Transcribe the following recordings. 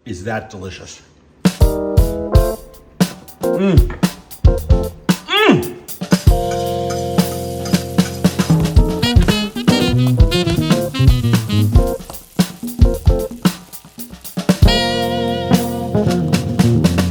is that delicious.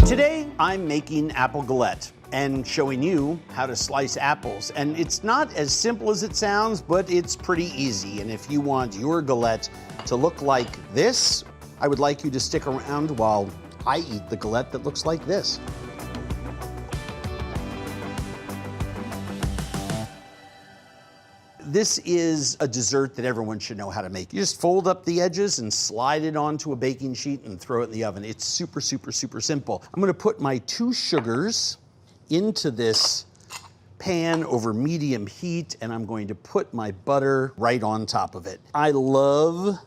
Today, I'm making apple galette and showing you how to slice apples. And it's not as simple as it sounds, but it's pretty easy. And if you want your galette to look like this, I would like you to stick around while I eat the galette that looks like this. This is a dessert that everyone should know how to make. You just fold up the edges and slide it onto a baking sheet and throw it in the oven. It's super, super, super simple. I'm gonna put my 2 sugars into this pan over medium heat, and I'm going to put my butter right on top of it. I love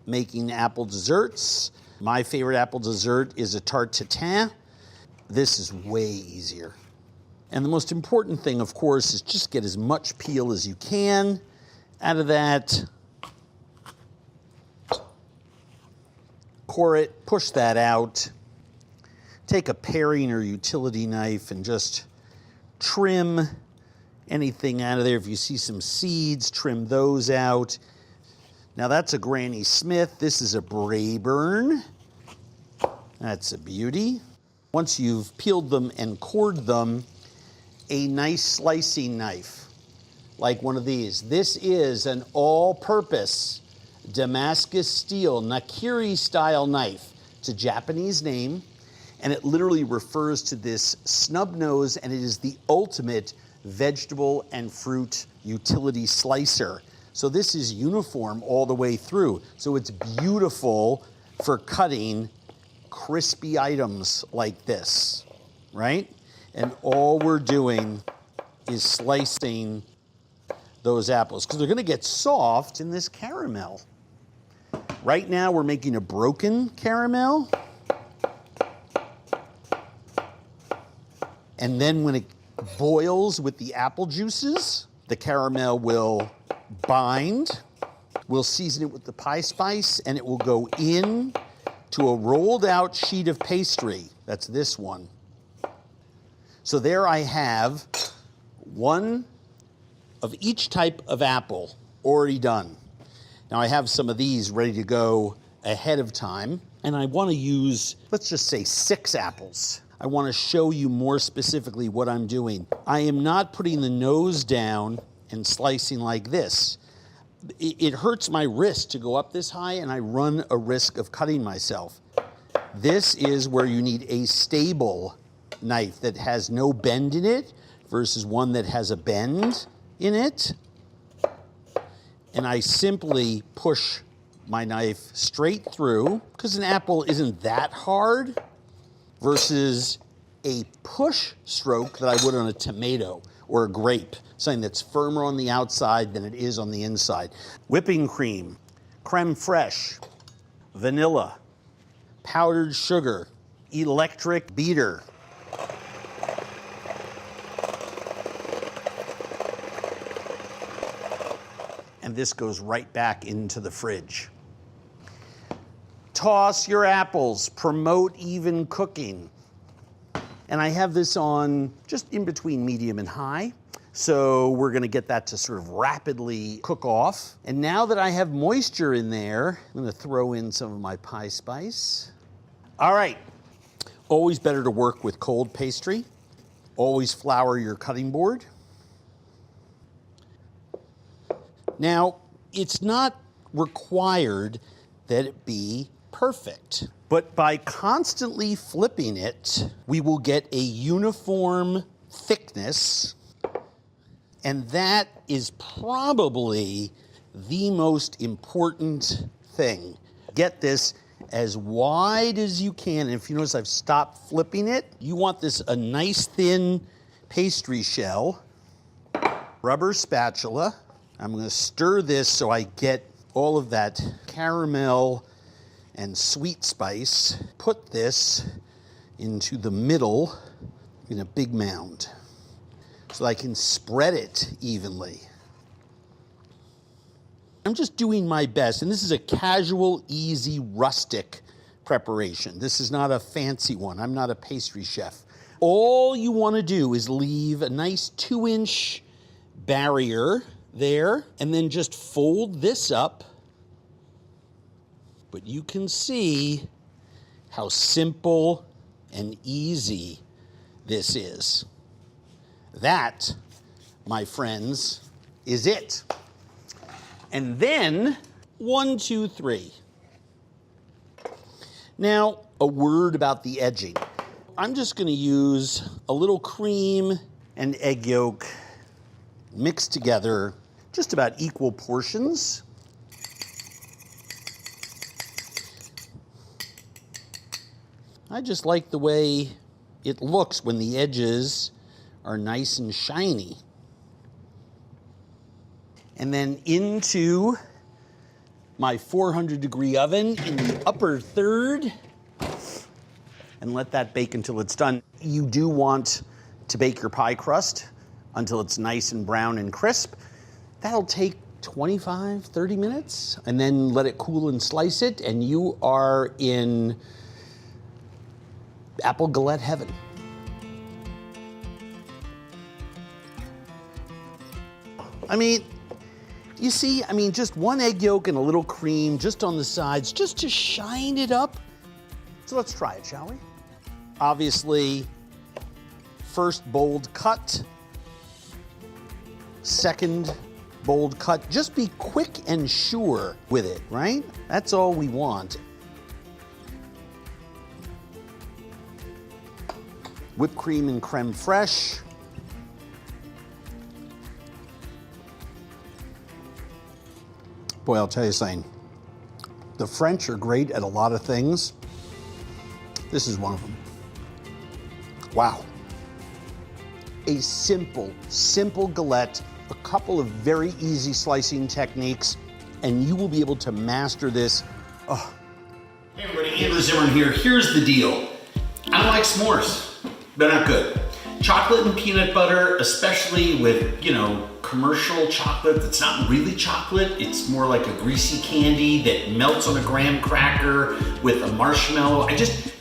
making apple desserts. My favorite apple dessert is a tarte tatin. This is way easier. And the most important thing, of course, is just get as much peel as you can out of that. Core it, push that out. Take a paring or utility knife and just trim anything out of there. If you see some seeds, trim those out. Now that's a Granny Smith. This is a Braeburn. That's a beauty. Once you've peeled them and cored them, a nice slicing knife, like one of these. This is an all-purpose Damascus steel Nakiri style knife. It's a Japanese name, and it literally refers to this snub nose, and it is the ultimate vegetable and fruit utility slicer. So this is uniform all the way through. So it's beautiful for cutting crispy items like this, right? And all we're doing is slicing those apples because they're gonna get soft in this caramel. Right now we're making a broken caramel. And then when it boils with the apple juices, the caramel will bind. We'll season it with the pie spice and it will go in to a rolled out sheet of pastry. That's this one. So there I have one of each type of apple already done. Now I have some of these ready to go ahead of time, and I want to use, let's just say 6 apples. I want to show you more specifically what I'm doing. I am not putting the nose down and slicing like this. It hurts my wrist to go up this high, and I run a risk of cutting myself. This is where you need a stable knife that has no bend in it versus one that has a bend in it. And I simply push my knife straight through because an apple isn't that hard versus a push stroke that I would on a tomato or a grape, something that's firmer on the outside than it is on the inside. Whipping cream, creme fraiche, vanilla, powdered sugar, electric beater. And this goes right back into the fridge. Toss your apples, promote even cooking. And I have this on just in between medium and high. So we're gonna get that to sort of rapidly cook off. And now that I have moisture in there, I'm gonna throw in some of my pie spice. All right, always better to work with cold pastry. Always flour your cutting board. Now, it's not required that it be perfect, but by constantly flipping it, we will get a uniform thickness, and that is probably the most important thing. Get this as wide as you can, and if you notice I've stopped flipping it, you want this a nice thin pastry shell, rubber spatula. I'm gonna stir this so I get all of that caramel and sweet spice. Put this into the middle in a big mound so I can spread it evenly. I'm just doing my best, and this is a casual, easy, rustic preparation. This is not a fancy one. I'm not a pastry chef. All you want to do is leave a nice 2-inch barrier there and then just fold this up. But you can see how simple and easy this is. That, my friends, is it. And then 1, 2, 3. Now, a word about the edging. I'm just going to use a little cream and egg yolk mixed together, just about equal portions. I just like the way it looks when the edges are nice and shiny. And then into my 400-degree oven in the upper third, and let that bake until it's done. You do want to bake your pie crust until it's nice and brown and crisp. That'll take 25, 30 minutes, and then let it cool and slice it, and you are in Apple Galette heaven. I mean, you see, just 1 egg yolk and a little cream just on the sides, just to shine it up. So let's try it, shall we? Obviously, first bold cut, second bold cut. Just be quick and sure with it, right? That's all we want. Whipped cream and creme fraiche. Boy, I'll tell you something. The French are great at a lot of things. This is one of them. Wow. A simple galette, a couple of very easy slicing techniques, and you will be able to master this. Oh. Hey everybody, Andrew Zimmern here. Here's the deal. I don't like s'mores. They're not good. Chocolate and peanut butter, especially with, commercial chocolate that's not really chocolate. It's more like a greasy candy that melts on a graham cracker with a marshmallow.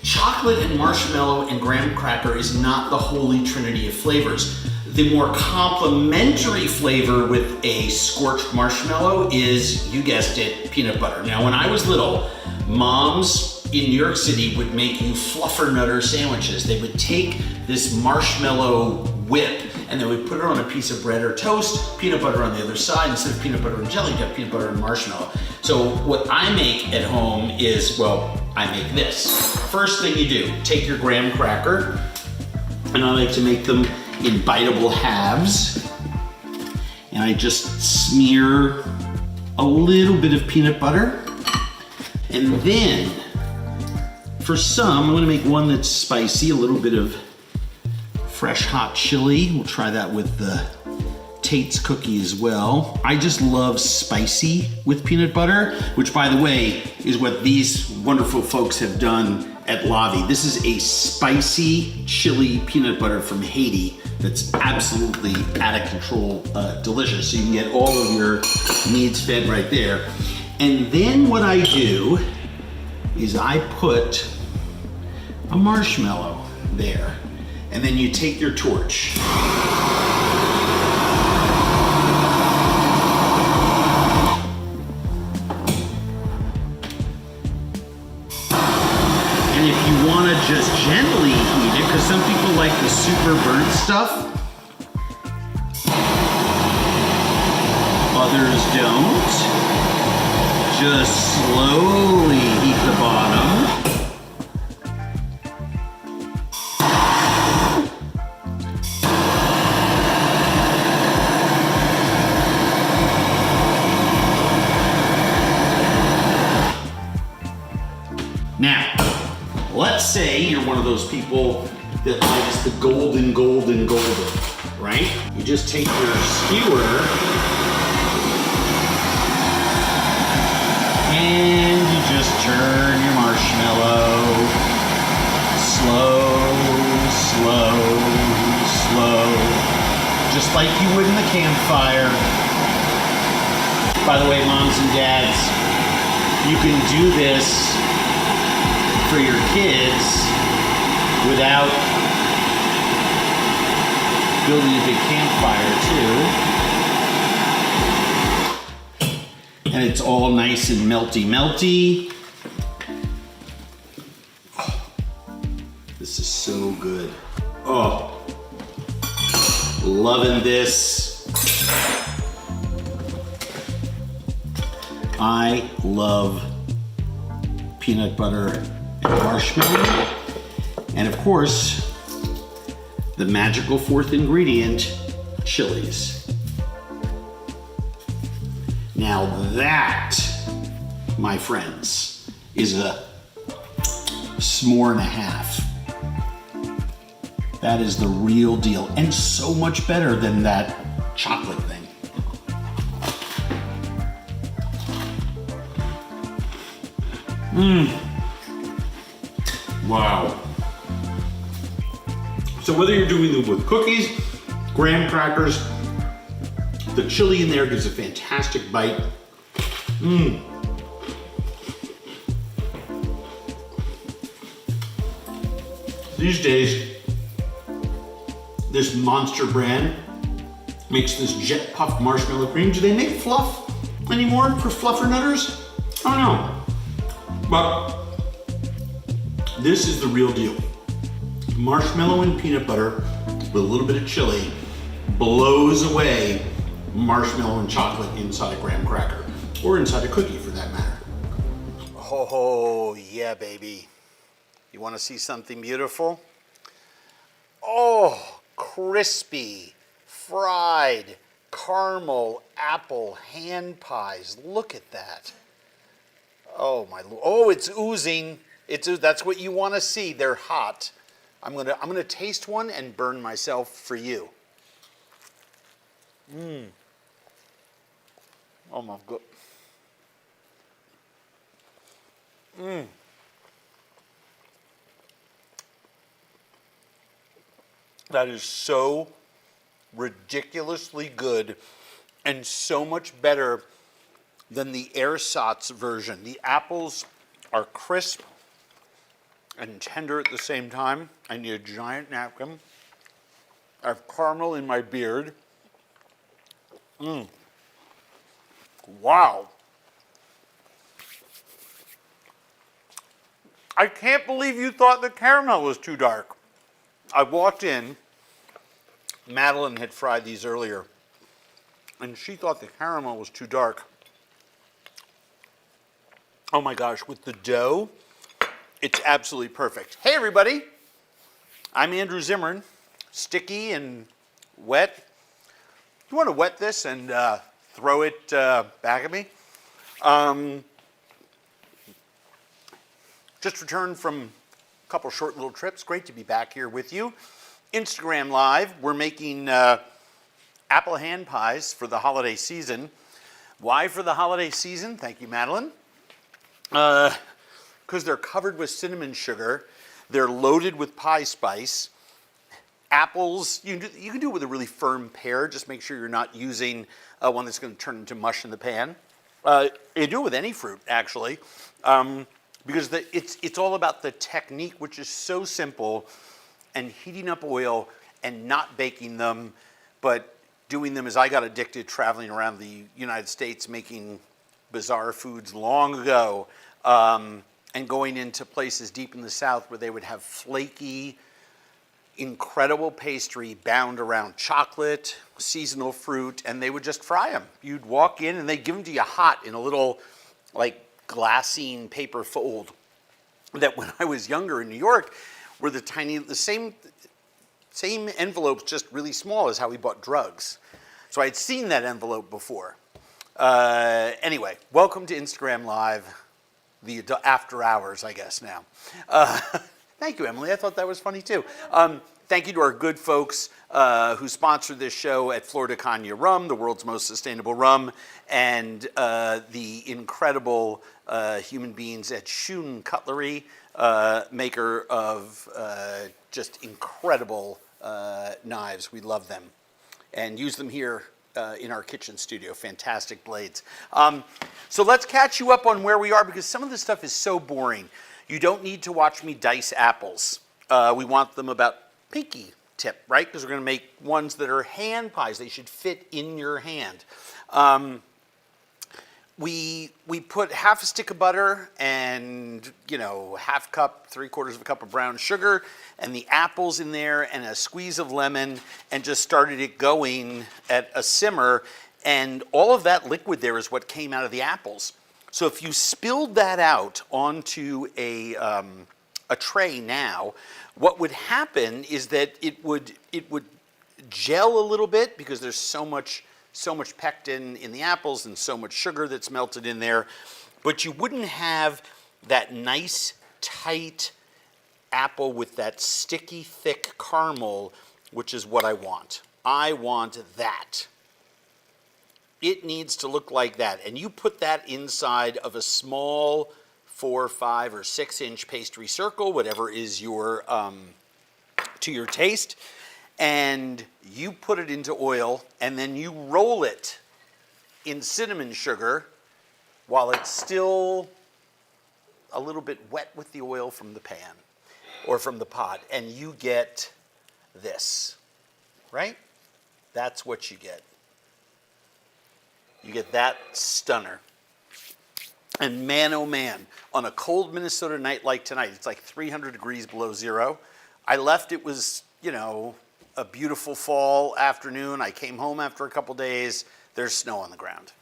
Chocolate and marshmallow and graham cracker is not the holy trinity of flavors. The more complementary flavor with a scorched marshmallow is, you guessed it, peanut butter. Now, when I was little, moms in New York City would make you fluffernutter sandwiches. They would take this marshmallow whip and they would put it on a piece of bread or toast, peanut butter on the other side. Instead of peanut butter and jelly, you have peanut butter and marshmallow. So what I make at home is, well, I make this. First thing you do, take your graham cracker, and I like to make them in biteable halves. And I just smear a little bit of peanut butter. And then, for some, I'm gonna make one that's spicy, a little bit of fresh hot chili. We'll try that with the Tate's cookie as well. I just love spicy with peanut butter, which by the way, is what these wonderful folks have done at Lavi. This is a spicy chili peanut butter from Haiti that's absolutely out of control, delicious. So you can get all of your needs fed right there. And then what I do is I put a marshmallow there. And then you take your torch. And if you want to just gently heat it, because some people like the super burnt stuff, others don't, just slowly heat the bottom. Now, let's say you're one of those people that likes the golden, right? You just take your skewer and you just turn your marshmallow. Slow. Just like you would in the campfire. By the way, moms and dads, you can do this for your kids without building a big campfire too. And it's all nice and melty. Oh, this is so good. Oh, loving this. I love peanut butter and marshmallow. And of course, the magical fourth ingredient, chilies. Now that, my friends, is a s'more and a half. That is the real deal, and so much better than that chocolate thing. Wow. So whether you're doing them with cookies, graham crackers, the chili in there gives a fantastic bite. These days, this Monster brand makes this jet puffed marshmallow cream. Do they make fluff anymore for fluffernutters? I don't know. But this is the real deal. Marshmallow and peanut butter with a little bit of chili blows away marshmallow and chocolate inside a graham cracker, or inside a cookie for that matter. Oh yeah, baby. You want to see something beautiful? Oh, crispy, fried, caramel, apple, hand pies. Look at that. Oh my, oh, it's oozing. That's what you want to see. They're hot. I'm gonna taste one and burn myself for you. Oh my god. That is so ridiculously good and so much better than the ersatz version. The apples are crisp and tender at the same time. I need a giant napkin. I have caramel in my beard. Wow. I can't believe you thought the caramel was too dark. I walked in, Madeline had fried these earlier, and she thought the caramel was too dark. Oh my gosh, with the dough, it's absolutely perfect. Hey everybody, I'm Andrew Zimmern, sticky and wet. You want to wet this and throw it back at me? Just returned from a couple short little trips. Great to be back here with you. Instagram Live, we're making apple hand pies for the holiday season. Why for the holiday season? Thank you, Madeline. Because they're covered with cinnamon sugar. They're loaded with pie spice. Apples, you can do it with a really firm pear. Just make sure you're not using one that's going to turn into mush in the pan. You do it with any fruit, actually, because it's all about the technique, which is so simple, and heating up oil and not baking them, but doing them as I got addicted traveling around the United States making bizarre foods long ago, and going into places deep in the South where they would have flaky, incredible pastry bound around chocolate, seasonal fruit, and they would just fry them. You'd walk in and they'd give them to you hot in a little like glassine paper fold that when I was younger in New York were the same envelopes, just really small as how we bought drugs. So I'd seen that envelope before. Anyway, welcome to Instagram Live, the after hours, I guess now. Thank you, Emily. I thought that was funny too. Thank you to our good folks who sponsored this show at Flor de Caña Rum, the world's most sustainable rum, and the incredible human beings at Shun Cutlery, maker of just incredible knives. We love them and use them here in our kitchen studio. Fantastic blades. So let's catch you up on where we are, because some of this stuff is so boring. You don't need to watch me dice apples. We want them about pinky tip, right? Because we're going to make ones that are hand pies. They should fit in your hand. We put half a stick of butter and, you know, half cup, 3/4 of a cup of brown sugar and the apples in there and a squeeze of lemon and just started it going at a simmer. And all of that liquid there is what came out of the apples. So if you spilled that out onto a tray now, what would happen is that it would gel a little bit because there's so much pectin in the apples and so much sugar that's melted in there, but you wouldn't have that nice tight apple with that sticky thick caramel, which is what I want. I want that. It needs to look like that, and you put that inside of a small 4, 5, or 6-inch pastry circle, whatever is your to your taste, and you put it into oil, and then you roll it in cinnamon sugar while it's still a little bit wet with the oil from the pan or from the pot, and you get this, right? That's what you get. You get that stunner. And man, oh man, on a cold Minnesota night like tonight, it's like 300 degrees below zero. I left, it was, you know, a beautiful fall afternoon. I came home after a couple days. There's snow on the ground.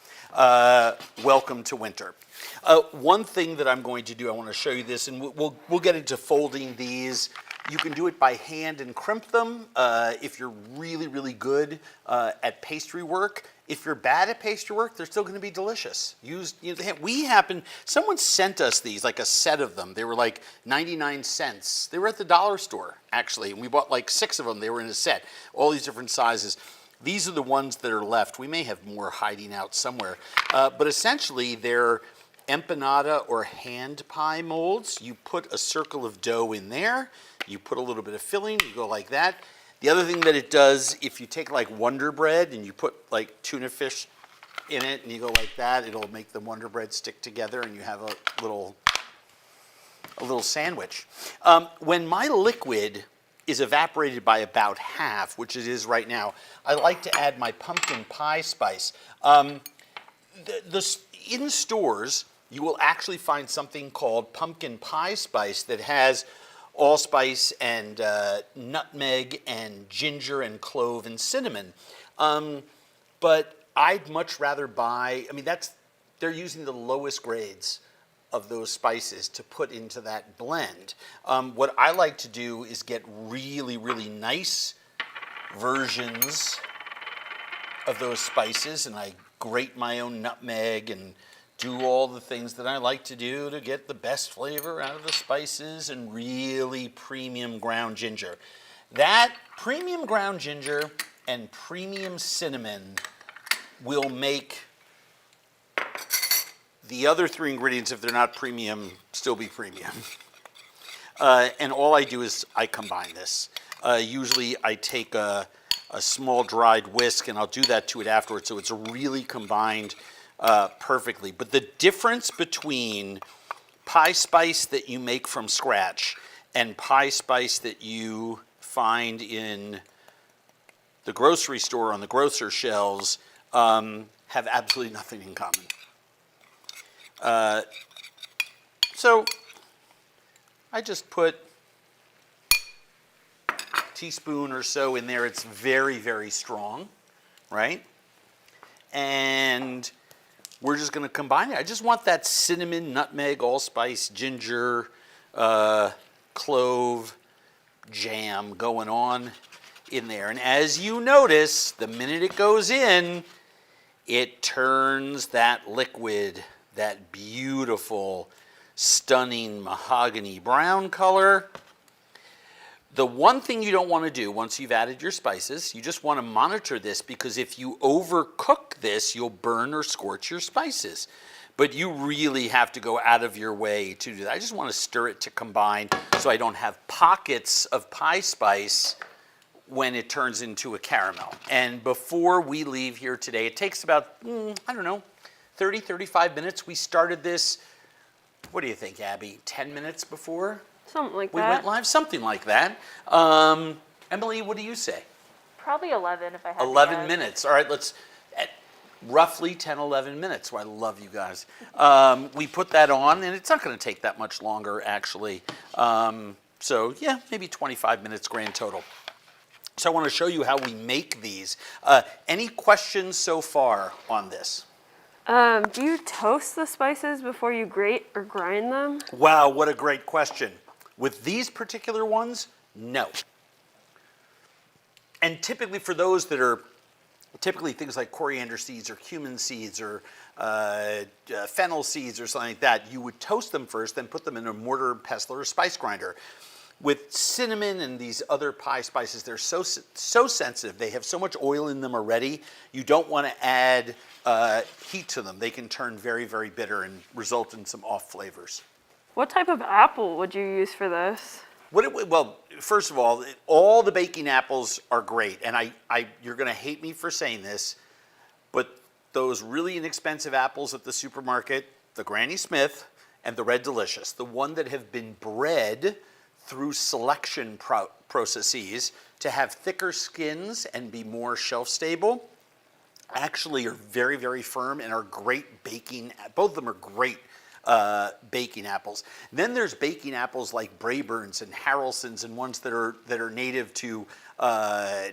Welcome to winter. One thing that I'm going to do, I want to show you this, and we'll get into folding these. You can do it by hand and crimp them if you're really, really good at pastry work. If you're bad at pastry work, they're still going to be delicious. Someone sent us these, like a set of them. They were like 99 cents. They were at the dollar store, actually, and we bought like 6 of them. They were in a set, all these different sizes. These are the ones that are left. We may have more hiding out somewhere. But essentially, they're empanada or hand pie molds. You put a circle of dough in there. You put a little bit of filling. You go like that. The other thing that it does, if you take like Wonder Bread and you put like tuna fish in it and you go like that, it'll make the Wonder Bread stick together and you have a little sandwich. When my liquid is evaporated by about half, which it is right now, I like to add my pumpkin pie spice. In stores, you will actually find something called pumpkin pie spice that has allspice and nutmeg and ginger and clove and cinnamon. But I'd much rather buy, they're using the lowest grades of those spices to put into that blend. What I like to do is get really, really nice versions of those spices, and I grate my own nutmeg and do all the things that I like to do to get the best flavor out of the spices and really premium ground ginger. That premium ground ginger and premium cinnamon will make the other 3 ingredients, if they're not premium, still be premium. And all I do is I combine this. Usually I take a small dried whisk and I'll do that to it afterwards so it's really combined perfectly. But the difference between pie spice that you make from scratch and pie spice that you find in the grocery store on the grocer shelves have absolutely nothing in common. So I just put a teaspoon or so in there. It's very, very strong, right? And we're just going to combine it. I just want that cinnamon, nutmeg, allspice, ginger, clove, jam going on in there. And as you notice, the minute it goes in, it turns that liquid, that beautiful, stunning mahogany brown color. The one thing you don't want to do once you've added your spices, you just want to monitor this, because if you overcook this, you'll burn or scorch your spices. But you really have to go out of your way to do that. I just want to stir it to combine so I don't have pockets of pie spice when it turns into a caramel. And before we leave here today, it takes about, 30, 35 minutes. We started this What do you think, Abby? 10 minutes before Something like we that. went live? Something like that. Emily, what do you say? Probably 11 if I had to 11 guess. minutes. All right, let's, at roughly 10, 11 minutes. Well, I love you guys. We put that on, and it's not going to take that much longer, actually. So, yeah, maybe 25 minutes grand total. So I want to show you how we make these. Any questions so far on this? Do you toast the spices before you grate or grind them? Wow, what a great question. With these particular ones, no. And typically for those that are typically things like coriander seeds or cumin seeds or fennel seeds or something like that, you would toast them first, then put them in a mortar and pestle or spice grinder. With cinnamon and these other pie spices, they're so sensitive. They have so much oil in them already. You don't want to add heat to them. They can turn very, very bitter and result in some off flavors. What type of apple would you use for this? Well, first of all the baking apples are great, and you're going to hate me for saying this, but those really inexpensive apples at the supermarket, the Granny Smith and the Red Delicious, the one that have been bred through selection processes to have thicker skins and be more shelf stable, actually are very, very firm and are great baking. Both of them are great baking apples. Then there's baking apples like Braeburns and Haralsons and ones that are native to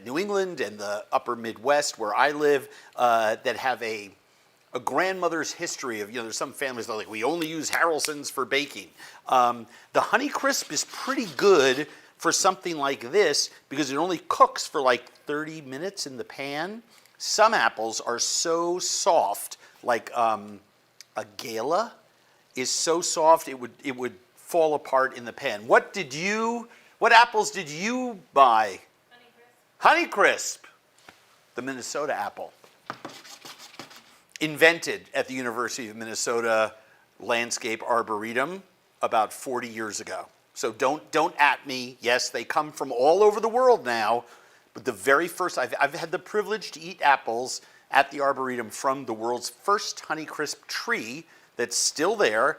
New England and the upper Midwest where I live that have a grandmother's history of, there's some families that are like, we only use Haralsons for baking. The Honeycrisp is pretty good for something like this because it only cooks for like 30 minutes in the pan. Some apples are so soft, like a Gala is so soft it would fall apart in the pan. What apples did you buy? Honeycrisp, the Minnesota apple. Invented at the University of Minnesota Landscape Arboretum about 40 years ago. So don't at me. Yes, they come from all over the world now, but the very first, I've had the privilege to eat apples at the Arboretum from the world's first Honeycrisp tree that's still there,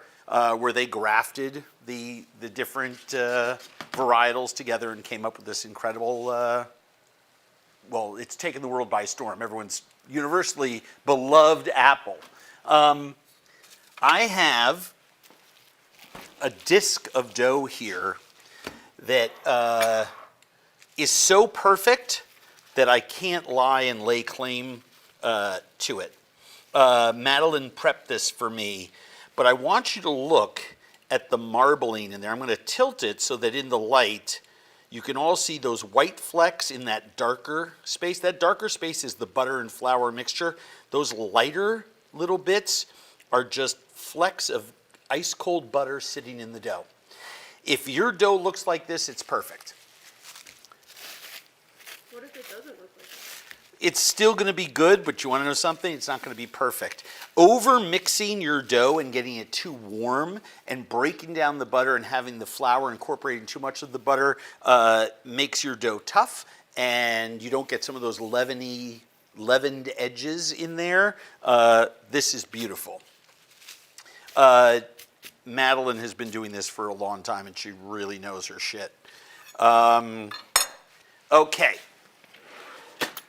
where they grafted the different varietals together and came up with this incredible, well, it's taken the world by storm. Everyone's universally beloved apple. I have a disc of dough here that is so perfect that I can't lie and lay claim to it. Madeline prepped this for me, but I want you to look at the marbling in there. I'm going to tilt it so that in the light you can all see those white flecks in that darker space. That darker space is the butter and flour mixture. Those lighter little bits are just flecks of ice cold butter sitting in the dough. If your dough looks like this, it's perfect. What if it doesn't look like that? It's still going to be good, but you want to know something? It's not going to be perfect. Over mixing your dough and getting it too warm and breaking down the butter and having the flour incorporating too much of the butter makes your dough tough, and you don't get some of those leavened edges in there. This is beautiful. Madeline has been doing this for a long time, and she really knows her shit. Okay.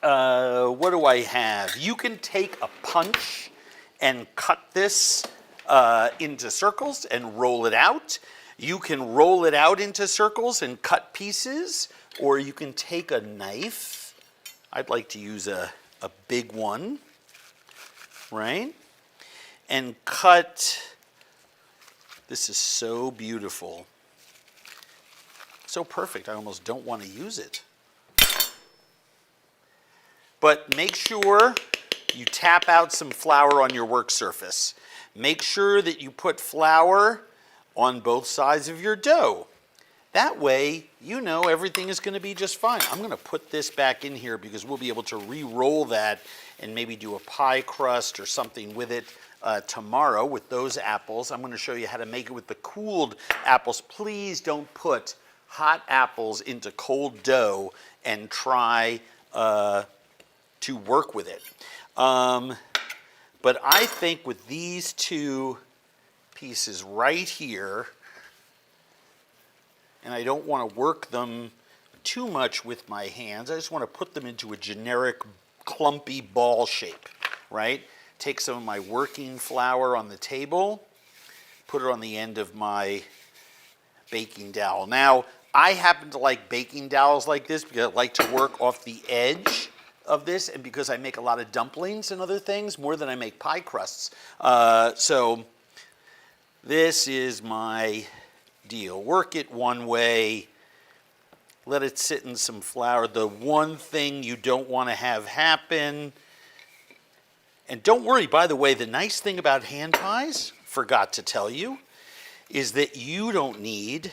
What do I have? You can take a punch and cut this into circles and roll it out. You can roll it out into circles and cut pieces, or you can take a knife. I'd like to use a big one, right? And cut. This is so beautiful. So perfect, I almost don't want to use it. But make sure you tap out some flour on your work surface. Make sure that you put flour on both sides of your dough. That way, you know everything is going to be just fine. I'm going to put this back in here because we'll be able to re-roll that and maybe do a pie crust or something with it tomorrow with those apples. I'm going to show you how to make it with the cooled apples. Please don't put hot apples into cold dough and try to work with it. But I think with these two pieces right here. And I don't want to work them too much with my hands. I just want to put them into a generic clumpy ball shape, right? Take some of my working flour on the table, put it on the end of my baking dowel. Now, I happen to like baking dowels like this because I like to work off the edge of this, and because I make a lot of dumplings and other things more than I make pie crusts. So this is my deal. Work it one way, let it sit in some flour. The one thing you don't want to have happen, and don't worry, by the way, the nice thing about hand pies, forgot to tell you, is that you don't need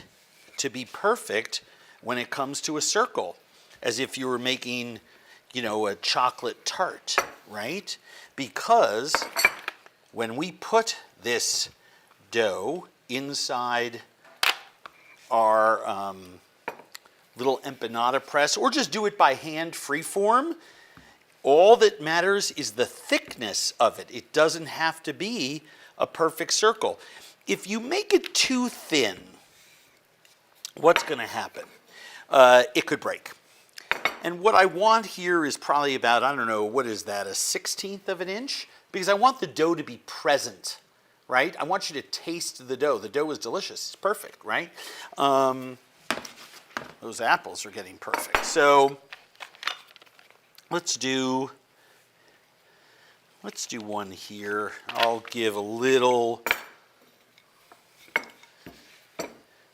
to be perfect when it comes to a circle, as if you were making, you know, a chocolate tart, right? Because when we put this dough inside our little empanada press, or just do it by hand freeform, all that matters is the thickness of it. It doesn't have to be a perfect circle. If you make it too thin, what's going to happen? It could break. And what I want here is probably about, I don't know, what is that, 1/16 of an inch? Because I want the dough to be present, right? I want you to taste the dough. The dough is delicious. It's perfect, right? Those apples are getting perfect. So let's do one here. I'll give a little,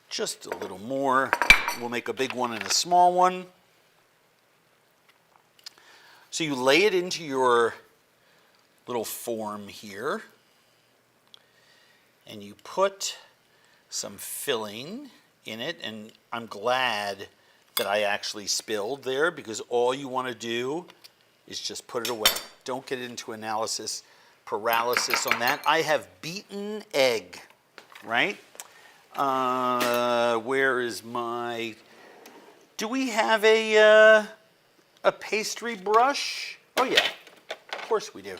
just a little more. We'll make a big one and a small one. So you lay it into your little form here, and you put some filling in it, and I'm glad that I actually spilled there, because all you want to do is just put it away. Don't get into analysis paralysis on that. I have beaten egg, right? Where is my, do we have a pastry brush? Oh yeah, of course we do.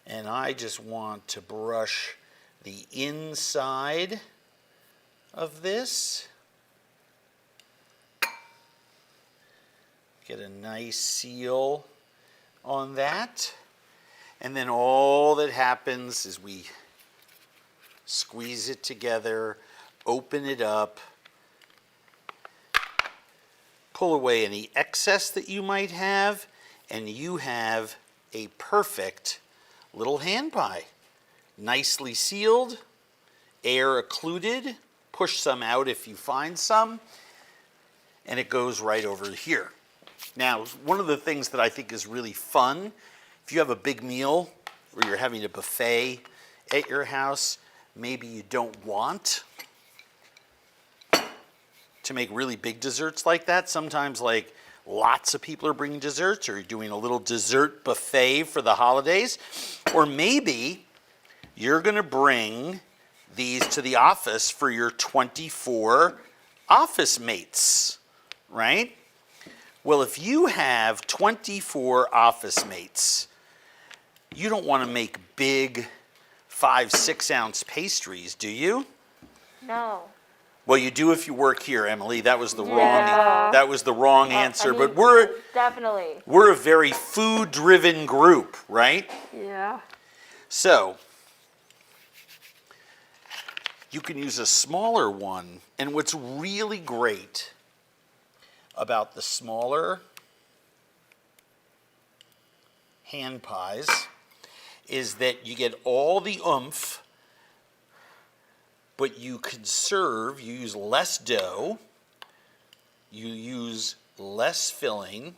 And I just want to brush the inside of this. Get a nice seal on that. And then all that happens is we squeeze it together, open it up, pull away any excess that you might have, and you have a perfect little hand pie. Nicely sealed, air occluded, push some out if you find some, and it goes right over here. Now, one of the things that I think is really fun, if you have a big meal or you're having a buffet at your house, maybe you don't want to make really big desserts like that. Sometimes, like, lots of people are bringing desserts, or you're doing a little dessert buffet for the holidays. Or maybe you're going to bring these to the office for your 24 office mates, right? Well, if you have 24 office mates, you don't want to make big 5-6 ounce pastries, do you? No. Well, you do if you work here, Emily. That was the wrong answer. I mean, but we're definitely. We're a very food-driven group, right? Yeah. So you can use a smaller one, and what's really great about the smaller hand pies is that you get all the oomph, but you conserve, you use less dough, you use less filling.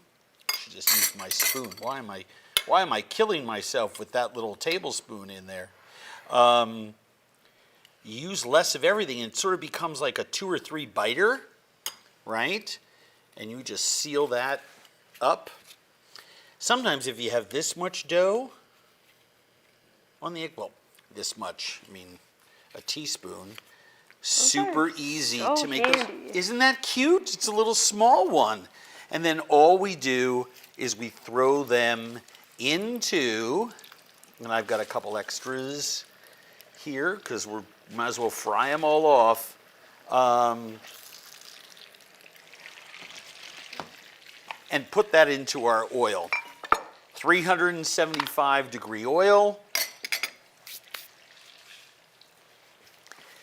I should just use my spoon. Why am I killing myself with that little tablespoon in there? You use less of everything, and it sort of becomes like a 2 or 3 biter, right? And you just seal that up. Sometimes if you have this much dough on the egg, well, this much, I mean, a teaspoon, super easy so to make. handy. Isn't that cute? It's a little small one. And then all we do is we throw them into, and I've got a couple extras here because we might as well fry them all off. And put that into our oil. 375 degree oil.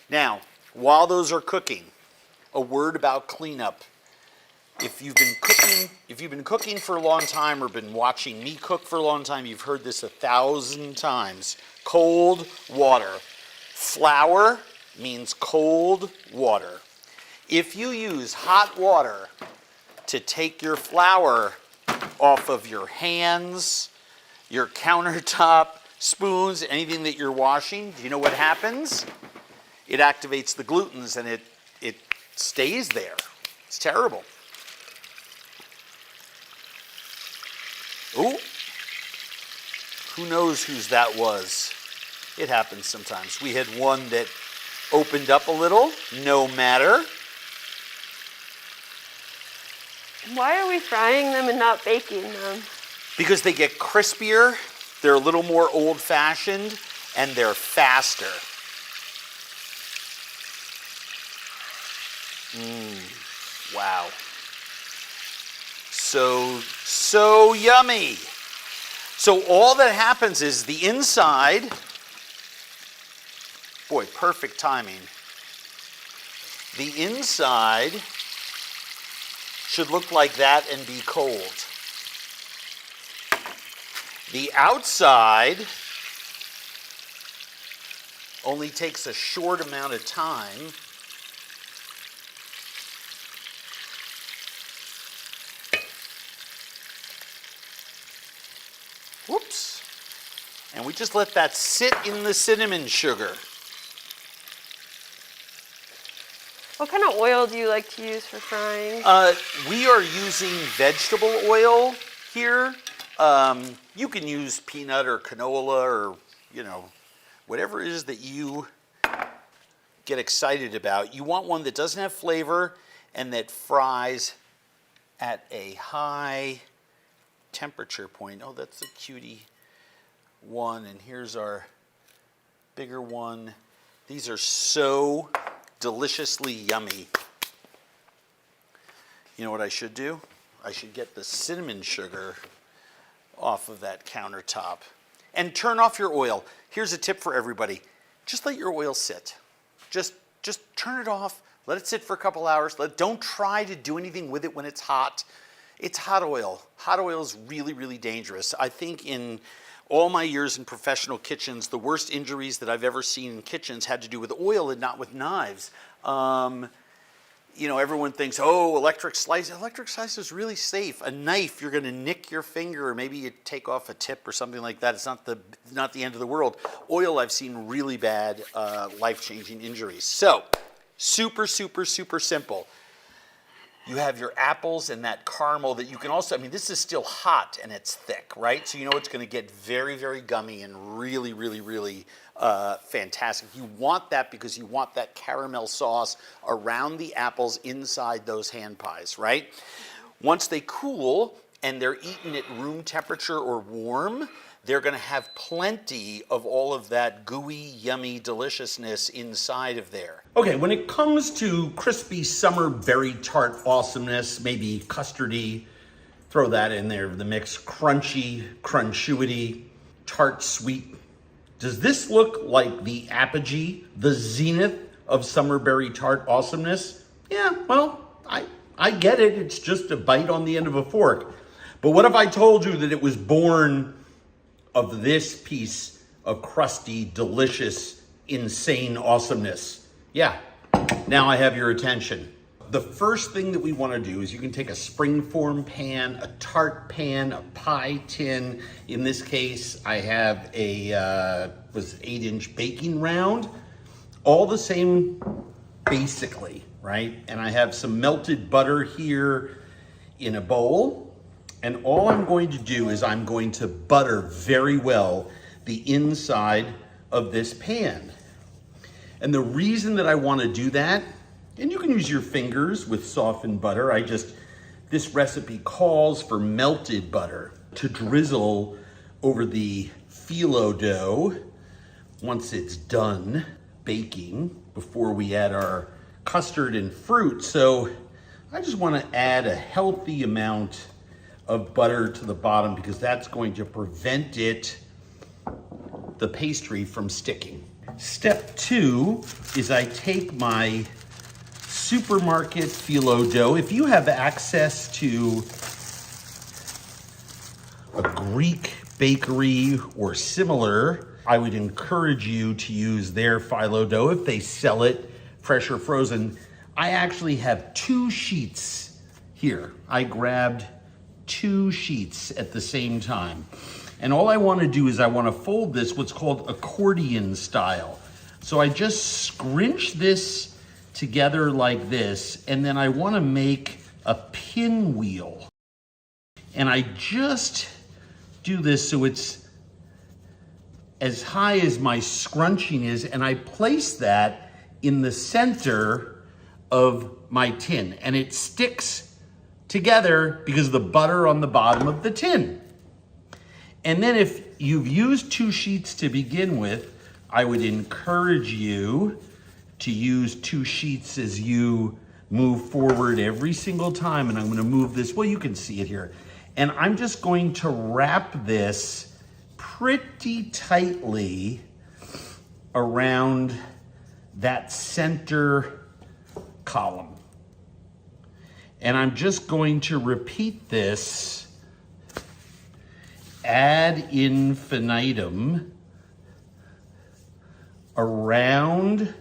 Now, while those are cooking, a word about cleanup. If you've been cooking for a long time or been watching me cook for a long time, you've heard this 1,000 times. Cold water. Flour means cold water. If you use hot water to take your flour off of your hands, your countertop, spoons, anything that you're washing, do you know what happens? It activates the glutens and it stays there. It's terrible. Ooh, who knows whose that was? It happens sometimes. We had one that opened up a little, no matter. Why are we frying them and not baking them? Because they get crispier, they're a little more old-fashioned, and they're faster. Wow. So yummy. So all that happens is the inside, boy, perfect timing. The inside should look like that and be cold. The outside only takes a short amount of time. Whoops. And we just let that sit in the cinnamon sugar. What kind of oil do you like to use for frying? We are using vegetable oil here. You can use peanut or canola or, whatever it is that you get excited about. You want one that doesn't have flavor and that fries at a high temperature point. Oh, that's a cutie one. And here's our bigger one. These are so deliciously yummy. You know what I should do? I should get the cinnamon sugar off of that countertop and turn off your oil. Here's a tip for everybody. Just let your oil sit. Just turn it off. Let it sit for a couple hours. Don't try to do anything with it when it's hot. It's hot oil. Hot oil is really, really dangerous. I think in all my years in professional kitchens, the worst injuries that I've ever seen in kitchens had to do with oil and not with knives. Everyone thinks, oh, electric slice. Electric slice is really safe. A knife, you're going to nick your finger, or maybe you take off a tip or something like that. It's not the end of the world. Oil, I've seen really bad, life-changing injuries. So, super, super, super simple. You have your apples and that caramel that you can also, this is still hot and it's thick, right? So you know it's going to get very, very gummy and really, really, really fantastic. You want that because you want that caramel sauce around the apples inside those hand pies, right? Once they cool and they're eaten at room temperature or warm, they're going to have plenty of all of that gooey, yummy deliciousness inside of there. Okay, when it comes to crispy summer berry tart awesomeness, maybe custardy, throw that in there, the mix, crunchy, crunchuity, tart sweet. Does this look like the apogee, the zenith of summer berry tart awesomeness? Yeah, well, I get it. It's just a bite on the end of a fork. But what if I told you that it was born of this piece of crusty, delicious, insane awesomeness? Yeah, now I have your attention. The first thing that we want to do is you can take a springform pan, a tart pan, a pie tin. In this case, I have a 8-inch baking round. All the same, basically, right? And I have some melted butter here in a bowl. And all I'm going to do is I'm going to butter very well the inside of this pan. And the reason that I want to do that, and you can use your fingers with softened butter, this recipe calls for melted butter to drizzle over the phyllo dough once it's done baking before we add our custard and fruit. So I just want to add a healthy amount of butter to the bottom because that's going to prevent the pastry from sticking. Step 2 is I take my supermarket phyllo dough. If you have access to a Greek bakery or similar, I would encourage you to use their phyllo dough if they sell it fresh or frozen. I actually have 2 sheets here. I grabbed 2 sheets at the same time. And all I want to do is I want to fold this what's called accordion style. So I just scrunch this together like this, and then I want to make a pinwheel. And I just do this so it's as high as my scrunching is, and I place that in the center of my tin, and it sticks together because of the butter on the bottom of the tin. And then if you've used 2 sheets to begin with, I would encourage you to use 2 sheets as you move forward every single time. And I'm going to move this, well, you can see it here. And I'm just going to wrap this pretty tightly around that center column. And I'm just going to repeat this ad infinitum around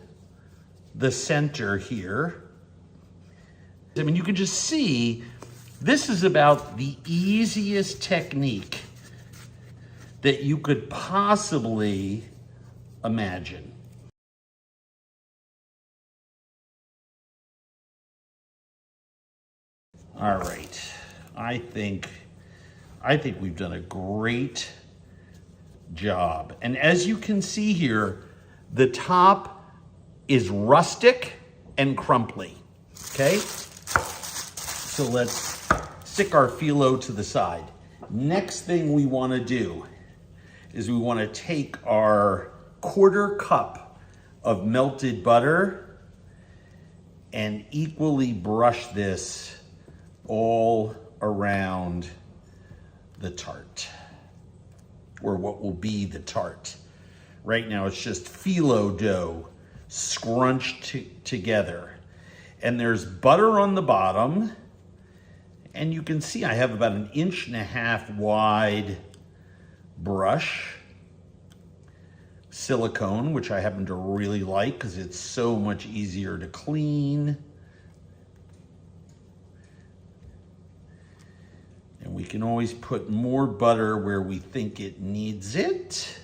the center here. I mean, you can just see this is about the easiest technique that you could possibly imagine. All right, I think we've done a great job. And as you can see here, the top is rustic and crumply, okay? So let's stick our phyllo to the side. Next thing we want to do is we want to take our 1/4 cup of melted butter and equally brush this all around the tart, or what will be the tart. Right now it's just phyllo dough scrunched together. And there's butter on the bottom, and you can see I have about 1.5 inch wide brush, silicone, which I happen to really like because it's so much easier to clean. And we can always put more butter where we think it needs it.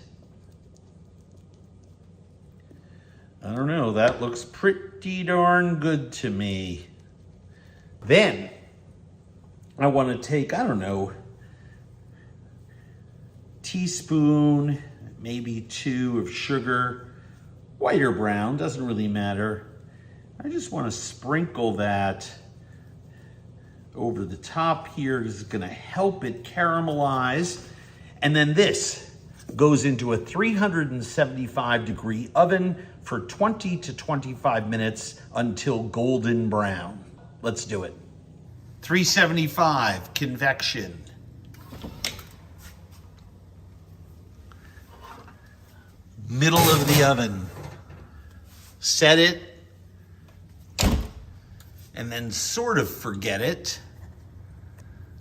I don't know, that looks pretty darn good to me. Then I want to take, I don't know, teaspoon, maybe 2 of sugar, white or brown, doesn't really matter. I just want to sprinkle that over the top here. This is going to help it caramelize. And then this goes into a 375-degree oven for 20 to 25 minutes until golden brown. Let's do it. 375 convection. Middle of the oven. Set it, and then sort of forget it.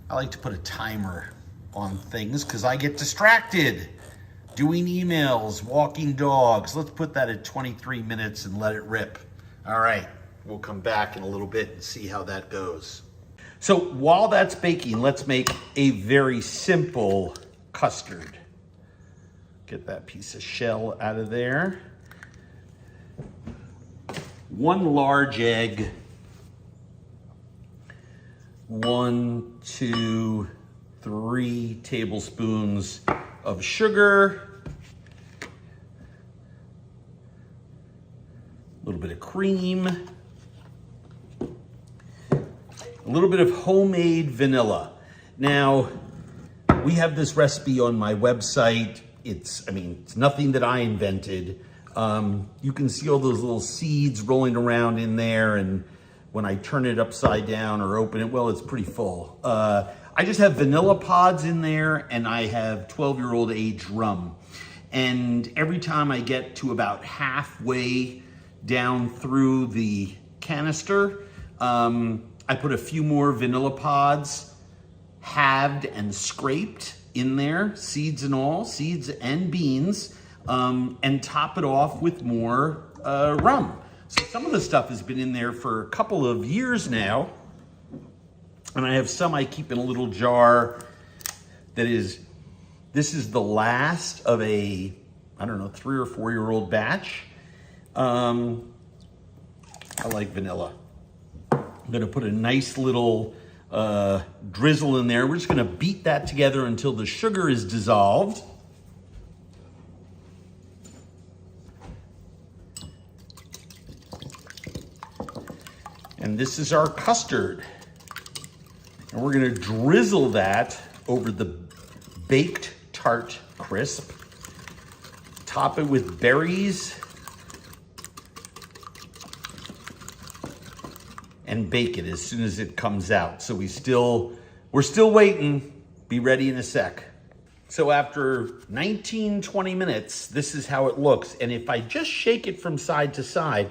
I like to put a timer on things because I get distracted. Doing emails, walking dogs. Let's put that at 23 minutes and let it rip. All right, we'll come back in a little bit and see how that goes. So while that's baking, let's make a very simple custard. Get that piece of shell out of there. 1 large egg. 1, 2, 3 tablespoons of sugar, a little bit of cream, a little bit of homemade vanilla. Now, We have this recipe on my website. It's nothing that I invented. You can see all those little seeds rolling around in there, and when I turn it upside down or open it, well, it's pretty full. I just have vanilla pods in there, and I have 12-year-old aged rum. And every time I get to about halfway down through the canister, I put a few more vanilla pods, halved and scraped in there, seeds and all, seeds and beans, and top it off with more rum. So some of the stuff has been in there for a couple of years now, and I have some I keep in a little jar this is the last of a, I don't know, 3 or 4 year old batch. I like vanilla. I'm gonna put a nice little drizzle in there. We're just gonna beat that together until the sugar is dissolved. And this is our custard. And we're gonna drizzle that over the baked tart crisp. Top it with berries. And bake it as soon as it comes out. So we're still waiting. Be ready in a sec. So after 19, 20 minutes, this is how it looks. And if I just shake it from side to side,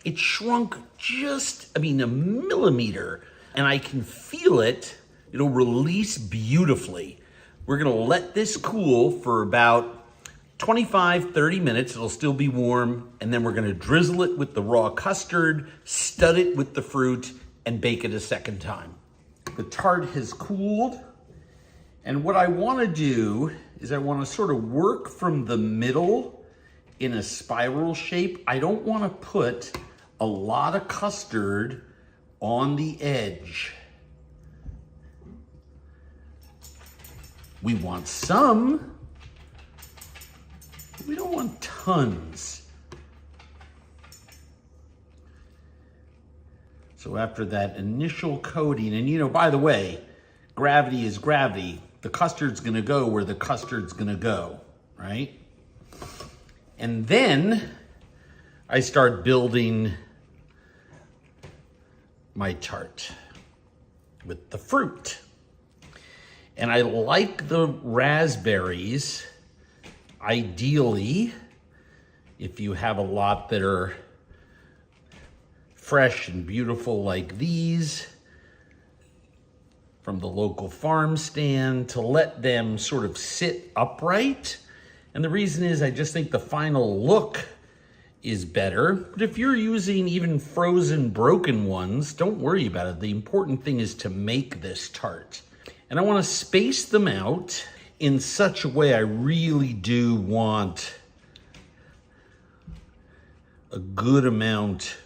it shrunk just, a millimeter. And I can feel it. It'll release beautifully. We're gonna let this cool for about 25, 30 minutes. It'll still be warm. And then we're gonna drizzle it with the raw custard, stud it with the fruit, and bake it a second time. The tart has cooled. And what I wanna do is I wanna sort of work from the middle in a spiral shape. I don't wanna put a lot of custard on the edge. We want some. We don't want tons. So after that initial coating, and by the way, gravity is gravity. The custard's gonna go where the custard's gonna go, right? And then I start building my tart with the fruit. And I like the raspberries. Ideally, if you have a lot that are fresh and beautiful like these from the local farm stand, to let them sort of sit upright. And the reason is I just think the final look is better. But if you're using even frozen broken ones, don't worry about it. The important thing is to make this tart. And I want to space them out in such a way. I really do want a good amount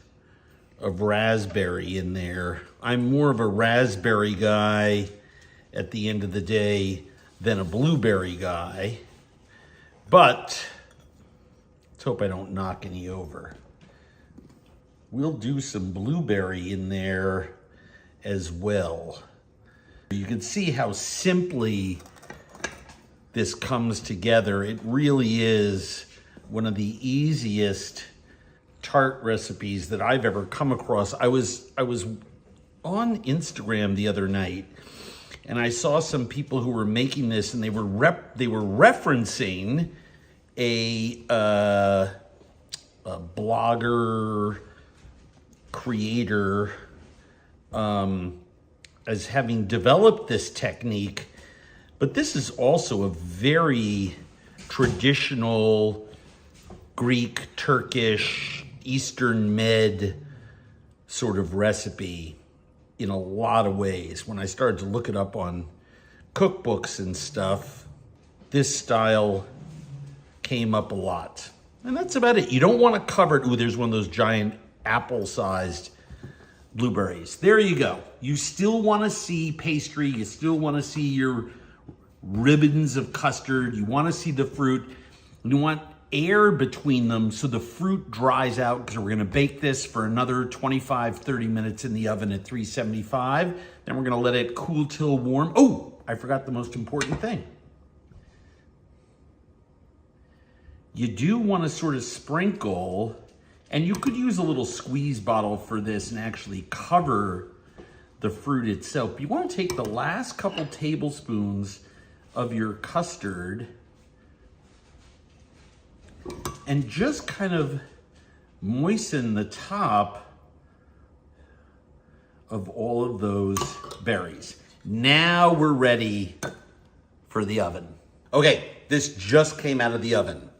of raspberry in there. I'm more of a raspberry guy at the end of the day than a blueberry guy. But let's hope I don't knock any over. We'll do some blueberry in there as well. You can see how simply this comes together. It really is one of the easiest tart recipes that I've ever come across. I was on Instagram the other night, and I saw some people who were making this, and they were referencing a blogger creator as having developed this technique. But this is also a very traditional Greek, Turkish, Eastern Med sort of recipe in a lot of ways. When I started to look it up on cookbooks and stuff, this style came up a lot. And that's about it. You don't want to cover it. Ooh, there's one of those giant apple-sized blueberries. There you go. You still want to see pastry. You still want to see your ribbons of custard. You want to see the fruit. You want air between them so the fruit dries out, because we're going to bake this for another 25, 30 minutes in the oven at 375. Then we're going to let it cool till warm. Oh, I forgot the most important thing. You do want to sort of sprinkle, and you could use a little squeeze bottle for this and actually cover the fruit itself. You want to take the last couple tablespoons of your custard and just kind of moisten the top of all of those berries. Now we're ready for the oven. Okay, this just came out of the oven.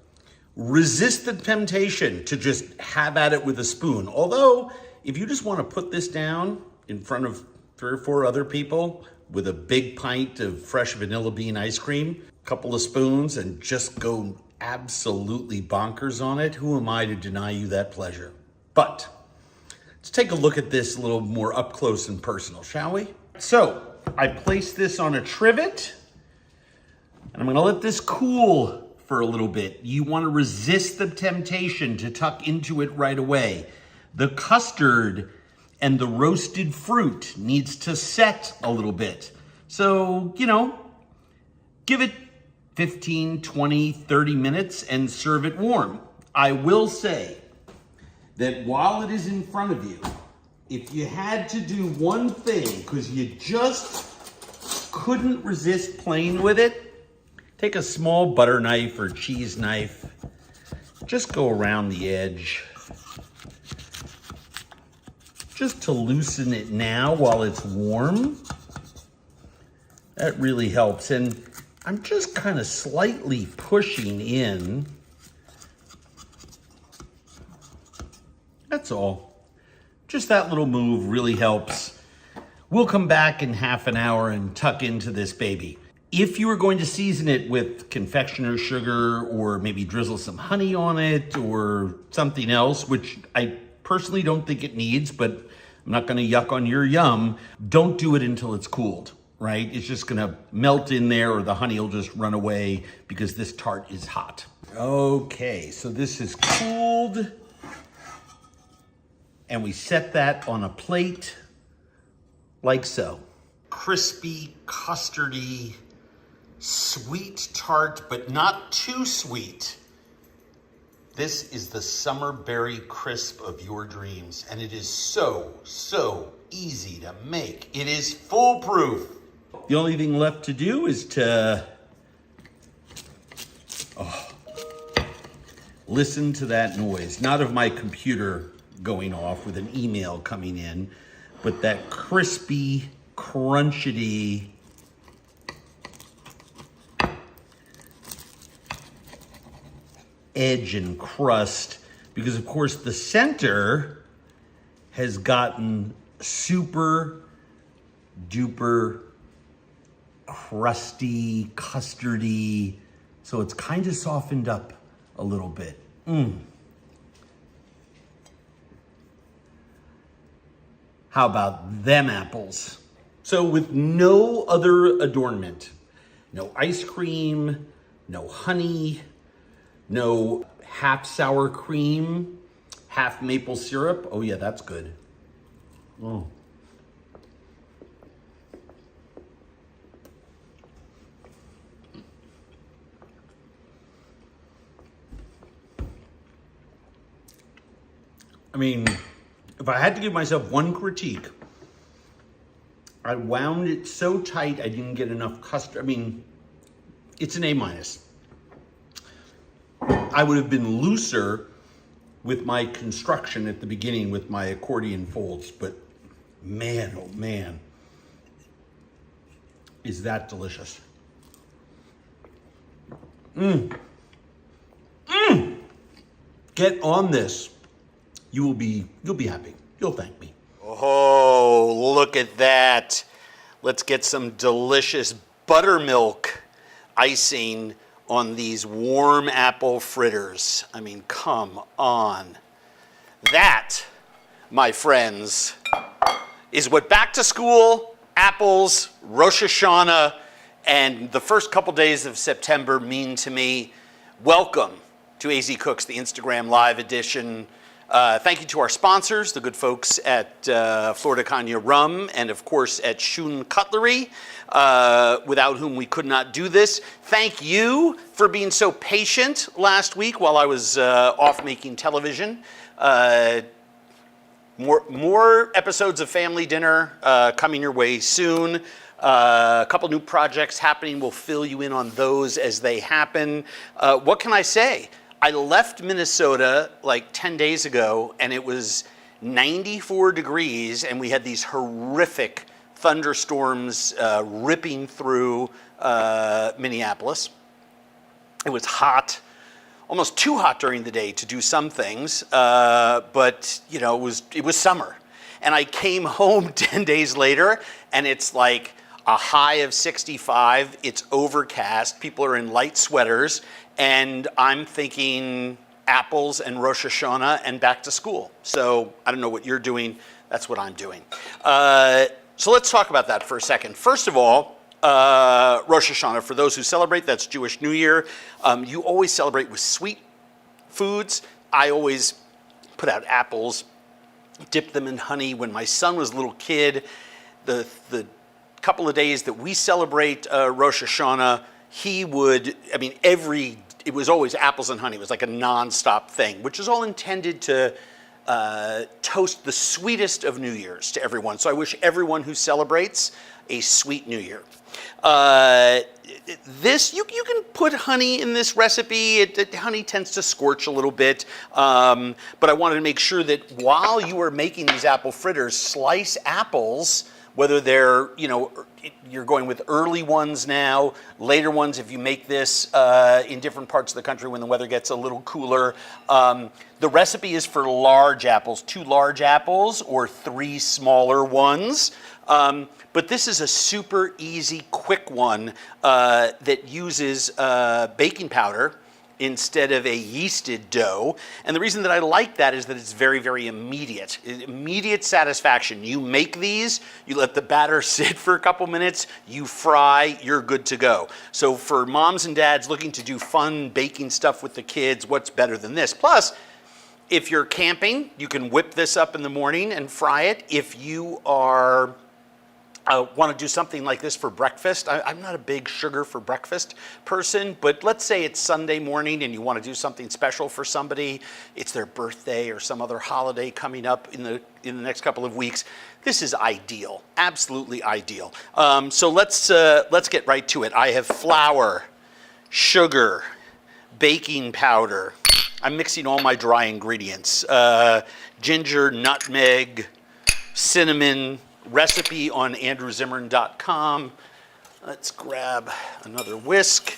Resist the temptation to just have at it with a spoon. Although, if you just want to put this down in front of 3 or 4 other people with a big pint of fresh vanilla bean ice cream, a couple of spoons, and just go absolutely bonkers on it, who am I to deny you that pleasure? But let's take a look at this a little more up close and personal, shall we? So, I placed this on a trivet, and I'm gonna let this cool for a little bit. You wanna resist the temptation to tuck into it right away. The custard and the roasted fruit needs to set a little bit. So, give it 15, 20, 30 minutes and serve it warm. I will say that while it is in front of you, if you had to do one thing, because you just couldn't resist playing with it, take a small butter knife or cheese knife, just go around the edge, just to loosen it now while it's warm. That really helps. And I'm just kind of slightly pushing in. That's all. Just that little move really helps. We'll come back in half an hour and tuck into this baby. If you were going to season it with confectioner's sugar or maybe drizzle some honey on it or something else, which I personally don't think it needs, but I'm not gonna yuck on your yum, don't do it until it's cooled, right? It's just gonna melt in there or the honey will just run away because this tart is hot. Okay, so this is cooled. And we set that on a plate like so. Crispy, custardy, sweet tart, but not too sweet. This is the summer berry crisp of your dreams, and it is so, so easy to make. It is foolproof. The only thing left to do is to listen to that noise. Not of my computer going off with an email coming in, but that crispy, crunchity edge and crust, because of course the center has gotten super duper crusty, custardy, so it's kind of softened up a little bit. How about them apples? So with no other adornment, no ice cream, no honey, no half sour cream, half maple syrup. Oh yeah, that's good. Oh. I mean, if I had to give myself one critique, I wound it so tight I didn't get enough custard. I mean, it's an A-. I would have been looser with my construction at the beginning with my accordion folds, but man, oh man, is that delicious. Get on this. You'll be happy. You'll thank me. Oh, look at that. Let's get some delicious buttermilk icing on these warm apple fritters. I mean, come on. That, my friends, is what back to school, apples, Rosh Hashanah, and the first couple days of September mean to me. Welcome to AZ Cooks, the Instagram Live edition. Thank you to our sponsors, the good folks at Florida Cagna Rum, and of course at Shun Cutlery, without whom we could not do this. Thank you for being so patient last week while I was off making television. More episodes of Family Dinner coming your way soon. A couple new projects happening. We'll fill you in on those as they happen. What can I say? I left Minnesota like 10 days ago, and it was 94 degrees, and we had these horrific thunderstorms ripping through Minneapolis. It was hot, almost too hot during the day to do some things, but you know, it was summer. And I came home 10 days later, and it's like a high of 65, it's overcast, people are in light sweaters, and I'm thinking apples and Rosh Hashanah and back to school. So I don't know what you're doing, that's what I'm doing. So let's talk about that for a second. First of all, Rosh Hashanah, for those who celebrate, that's Jewish New Year. You always celebrate with sweet foods. I always put out apples, dip them in honey. When my son was a little kid, the couple of days that we celebrate Rosh Hashanah, he would, I mean, it was always apples and honey. It was like a nonstop thing, which is all intended to toast the sweetest of New Year's to everyone. So I wish everyone who celebrates a sweet New Year. You can put honey in this recipe. Honey tends to scorch a little bit, but I wanted to make sure that while you are making these apple fritters, slice apples, whether they're, you know, you're going with early ones now, later ones if you make this in different parts of the country when the weather gets a little cooler. The recipe is for large apples, 2 large apples or 3 smaller ones. But this is a super easy, quick one that uses baking powder instead of a yeasted dough. And the reason that I like that is that it's very, very immediate. Immediate satisfaction. You make these, you let the batter sit for a couple minutes, you fry, you're good to go. So for moms and dads looking to do fun baking stuff with the kids, what's better than this? Plus, if you're camping, you can whip this up in the morning and fry it. If you are want to do something like this for breakfast. I'm not a big sugar for breakfast person, but let's say it's Sunday morning and you want to do something special for somebody. It's their birthday or some other holiday coming up in the next couple of weeks. This is ideal, absolutely ideal. So let's get right to it. I have flour, sugar, baking powder. I'm mixing all my dry ingredients. Ginger, nutmeg, cinnamon. Recipe on andrewzimmern.com. Let's grab another whisk.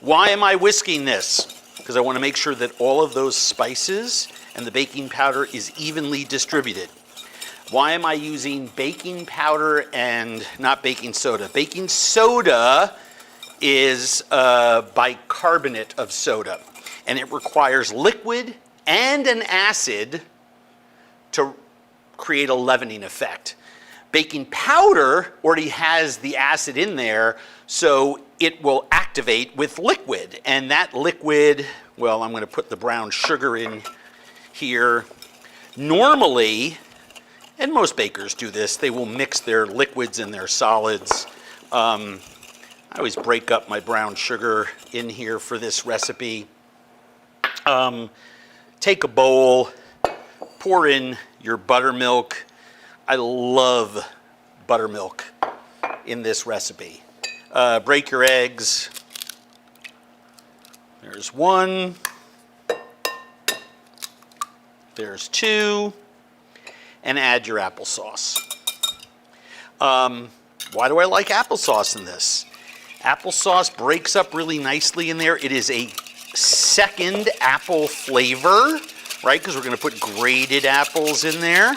Why am I whisking this? Because I want to make sure that all of those spices and the baking powder is evenly distributed. Why am I using baking powder and not baking soda? Baking soda is bicarbonate of soda, and it requires liquid and an acid to create a leavening effect. Baking powder already has the acid in there, so it will activate with liquid. And that liquid, well, I'm going to put the brown sugar in here. Normally, and most bakers do this, they will mix their liquids and their solids. I always break up my brown sugar in here for this recipe. Take a bowl, pour in your buttermilk. I love buttermilk in this recipe. Break your eggs. There's 1. There's 2. And add your applesauce. Why do I like applesauce in this? Applesauce breaks up really nicely in there. It is a second apple flavor, right? Because we're going to put grated apples in there.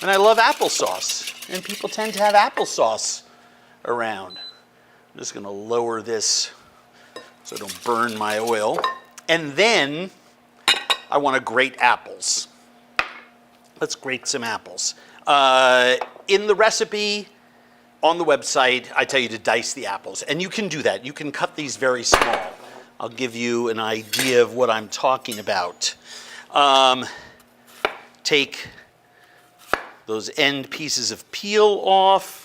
And I love applesauce, and people tend to have applesauce around. I'm just going to lower this so I don't burn my oil. And then I want to grate apples. Let's grate some apples. In the recipe on the website, I tell you to dice the apples, and you can do that. You can cut these very small. I'll give you an idea of what I'm talking about. Take those end pieces of peel off.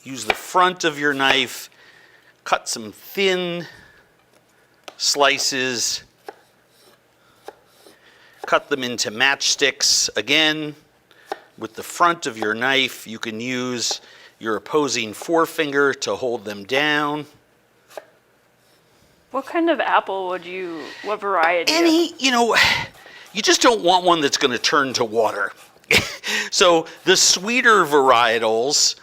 Use the front of your knife, cut some thin slices, cut them into matchsticks. Again, with the front of your knife, you can use your opposing forefinger to hold them down. What kind of apple what variety? You just don't want one that's going to turn to water. So the sweeter varietals,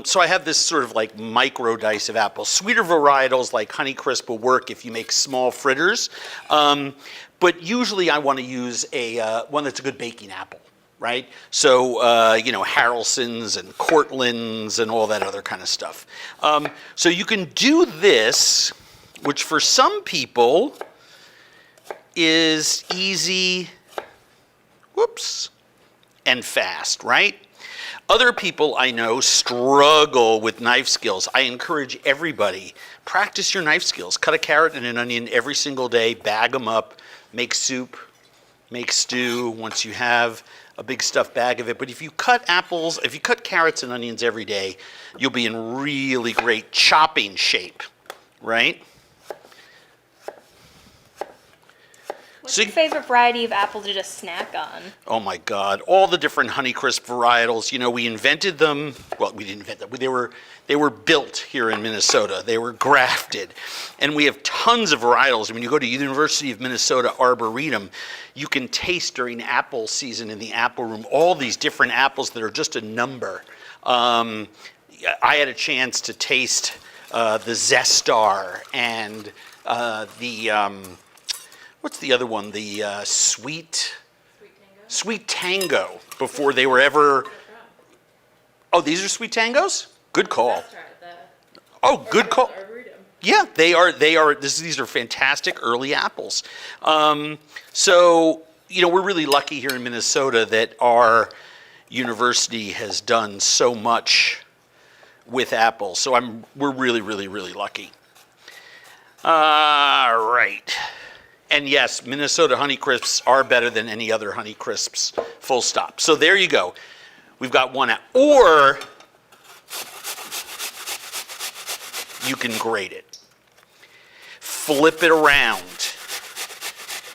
so I have this sort of like micro dice of apples. Sweeter varietals like Honeycrisp will work if you make small fritters. But usually I want to use one that's a good baking apple, right? So, Haraldsons and Cortlands and all that other kind of stuff. So you can do this, which for some people is easy, and fast, right? Other people I know struggle with knife skills. I encourage everybody, practice your knife skills. Cut a carrot and an onion every single day, bag them up, make soup, make stew once you have a big stuffed bag of it. But if you cut carrots and onions every day, you'll be in really great chopping shape, right? What's your favorite variety of apple to just snack on? Oh my God, all the different Honeycrisp varietals. We invented them. Well, we didn't invent them. They were built here in Minnesota. They were grafted. And we have tons of varietals. When you go to University of Minnesota Arboretum, you can taste during apple season in the apple room all these different apples that are just a number. I had a chance to taste the Zestar and what's the other one? The Sweet Tango before they were ever. Oh, these are Sweet Tangos? Good call. Oh, good call. Yeah, they are. These are fantastic early apples. So we're really lucky here in Minnesota that our university has done so much with apples. So we're really, really, really lucky. All right. And yes, Minnesota Honeycrisps are better than any other Honeycrisps, full stop. So there you go. We've got one out. Or you can grate it. Flip it around